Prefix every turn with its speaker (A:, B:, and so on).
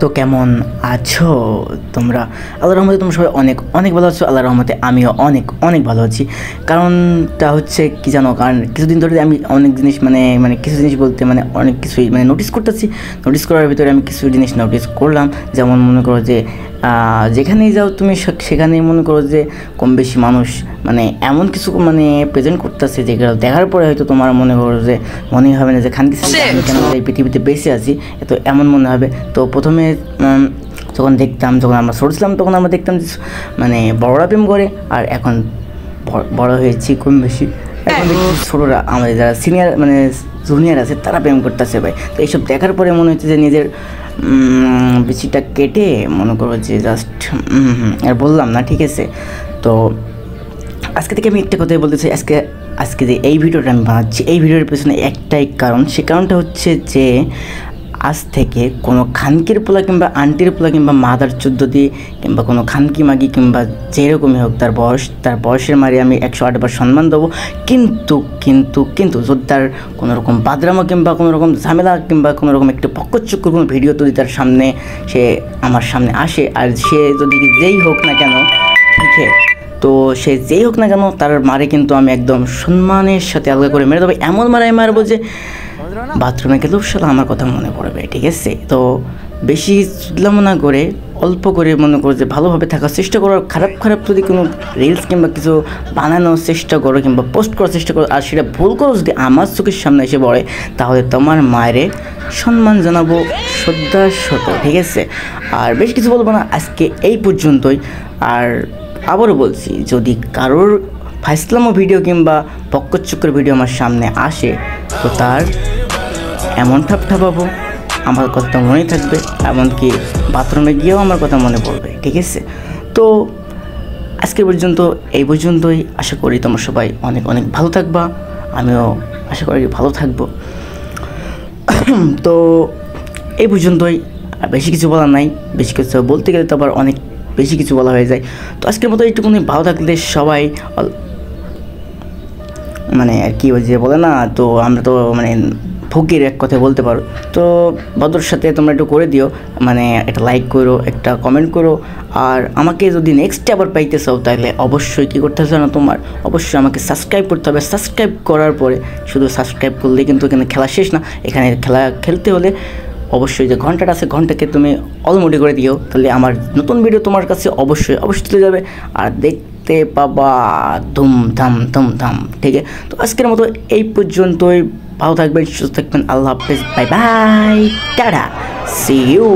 A: তো কেমন আছো তোমরা? আল্লাহর রহমতে তোমরা সবাই অনেক অনেক ভালো আছো। আল্লাহর রহমতে আমিও অনেক অনেক ভালো আছি। কারণটা হচ্ছে কি জানো, কারণ কিছুদিন ধরে আমি অনেক জিনিস মানে কিছু জিনিস বলতে অনেক কিছুই নোটিস করতেছি। নোটিস করার ভিতরে আমি কিছু জিনিস নোটিস করলাম, যেমন মনে করো যে যেখানেই যাও তুমি সেখানেই মনে করো যে কম বেশি মানুষ এমন কিছু প্রেজেন্ট করতেছে, যেগুলো দেখার পরে হয়তো তোমার মনে করো যে মনেই হবে না যে খানকি আমি কেন এই পৃথিবীতে বেঁচে আছি, তো এমন মনে হবে। তো প্রথমে যখন আমরা ছোটো ছিলাম তখন আমরা দেখতাম যে বড়রা প্রেম করে, আর এখন বড় হয়েছি কম বেশি, এখন দেখছি ছোটোরা আমাদের যারা সিনিয়র জুনিয়র আছে তারা প্রেম করতেছে ভাই। তো এইসব দেখার পরে মনে হচ্ছে যে নিজের বেশিটা কেটে মনে করো যে জাস্ট আর বললাম না, ঠিক আছে। তো আজকে থেকে আমি একটা কথাই বলতে চাই, আজকে যে এই ভিডিওটা আমি বানাচ্ছি, এই ভিডিওর পেছনে একটাই কারণ, সে কারণটা হচ্ছে যে আজ থেকে কোনো খানকির পোলা কিংবা আন্টির পোলা কিংবা মাদার চোদ্দ দিয়ে কিংবা কোনো খানকি মাগি কিংবা যেরকমই হোক তার বয়সের মারি আমি 108 বার সম্মান দেবো। কিন্তু কিন্তু কিন্তু যদি তার কোনো রকম বাদরামো কিংবা কোনো রকম ঝামেলা কিংবা কোনো রকম একটু পক্কচক্কর কোনো ভিডিও যদি তার সামনে আমার সামনে আসে, আর সে যদি যেই হোক না কেন, ঠিক আছে, তো সে যেই হোক না কেন তার মারে কিন্তু আমি একদম সম্মানের সাথে আলগা করে মেরে দেবো। এমন মারবো যে বাথরুমে গেলেও শালা আমার কথা মনে পড়বে, ঠিক আছে। তো বেশি চুদলামো না করে অল্প করে মনে করো যে ভালোভাবে থাকার চেষ্টা করো। খারাপ যদি কোনো রিলস কিংবা কিছু বানানোর চেষ্টা করো কিংবা পোস্ট করার চেষ্টা করো, আর সেটা ভুল করো যদি আমার চোখের সামনে এসে পড়ে, তাহলে তোমার মায়েরে সম্মান জানাবো শ্রদ্ধার সাথে, ঠিক আছে। আর বেশ কিছু বলবো না, আজকে এই পর্যন্তই। আর আবারও বলছি, যদি কারোর ফাইসলামো ভিডিও কিংবা পক্কচক্কর ভিডিও আমার সামনে আসে, তো তার এমন ঠাপাবো আমার কথা মনে থাকবে, এমনকি বাথরুমে গিয়েও আমার কথা মনে পড়বে, ঠিক আছে। তো আজকের পর্যন্ত এই পর্যন্তই। আশা করি তোমরা সবাই অনেক অনেক ভালো থাকবা, আমিও আশা করি ভালো থাকবো। তো এই পর্যন্তই, বেশি কিছু বলার নাই। বেশি কিছু বলতে গেলে তো আবার অনেক বেশি কিছু বলা হয়ে যায়। তো আজকের মতো একটুখানি ভালো থাকলে সবাই আর কি যে বলে না, তো আমরা তো ফকির এক কথা বলতে পারো। তো ভদ্রর সাথে তোমরা একটু করে দিও, একটা লাইক করো, একটা কমেন্ট করো। আর আমাকে যদি নেক্সটে আবার পাইতে চাও, তাহলে অবশ্যই কী করতে হবে না, তোমার অবশ্যই আমাকে সাবস্ক্রাইব করতে হবে। সাবস্ক্রাইব করার পরে শুধু সাবস্ক্রাইব করলে কিন্তু এখানে খেলা শেষ না, এখানে খেলা খেলতে হলে অবশ্যই যে ঘন্টাটা আছে ঘন্টাকে তুমি অলমোডি করে দিও, তাহলে আমার নতুন ভিডিও তোমার কাছে অবশ্যই চলে যাবে আর দেখতে পাবা ধুমধাম। ঠিক আছে, তো আজকের মতো এই পর্যন্তই। ভালো থাকবেন, সুস্থ থাকবেন, আল্লাহ হাফেজ, bye bye, tata, see you.